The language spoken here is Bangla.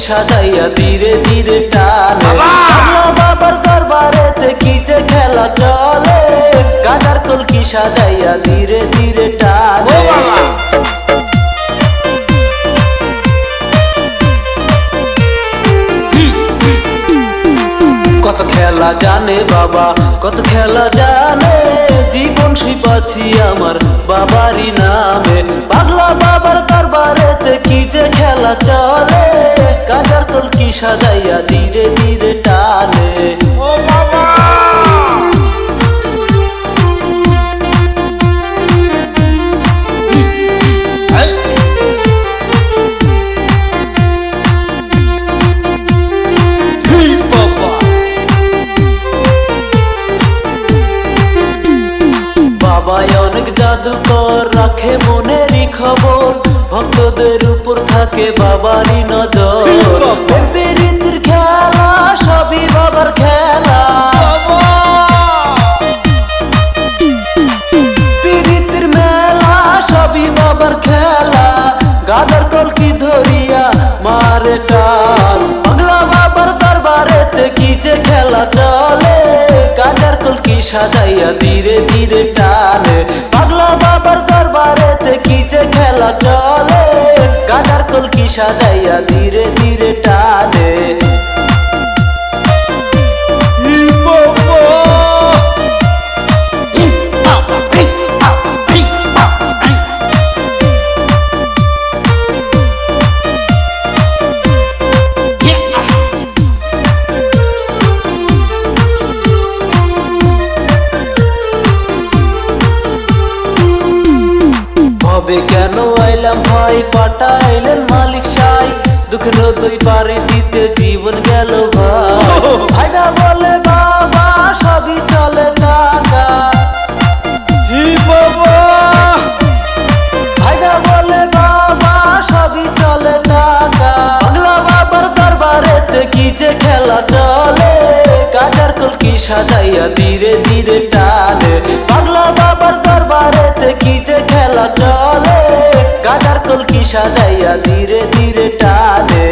সাজাইয়া ধীরে ধীরে টানে। পাগলা বাবার দরবারেতে কি যে খেলা চলে, গাজার কলকি সাজাইয়া ধীরে ধীরে টানে। কত খেলা জানে বাবা, কত খেলা জানে, জীবন শিপাছি আমার বাবারই নামে। পাগলা বাবার দরবারেতে কি যে খেলা চলে, গাজার কলকি সাজাইয়া ধীরে ধীরে টানে। ও বাবা বাবাই অনেক জাদুকর, রাখে মনেরই খবর, ভক্তদের উপর থাকে বাবারই নজর। প্রীতির খেলা সবই বাবার খেলা, প্রীতির মেলা সবই বাবার খেলা, গাদার কলকি ধরিয়া মারে টান। পাগলা বাবার দরবারেতে কি যে খেলা চলে, গাজার কলকি সাজাইয়া ধীরে ধীরে টানে। পাগলা বাবার দরবারেতে কি যে খেলা চলে, গাজার কলকি সাজাইয়া ধীরে ধীরে টানে। ভবে কেন আইলাম ভাই, পাঠাইলেন মালিক সাই, দুঃখের দুই পারে দিতে জীবন গেল ভাই। ভাইরা বলে বাবা সবই চলে টাকা, ভাইরা বলে বাবা সবই চলে টাকা। পাগলা বাবার দরবারেতে কি যে খেলা চলে, গাজার কলকি সাজাইয়া ধীরে ধীরে টানে। পাগলা বাবার দরবারেতে কি যে খেলা চলে, গাজার কলকি সাজাইয়া ধীরে ধীরে টানে।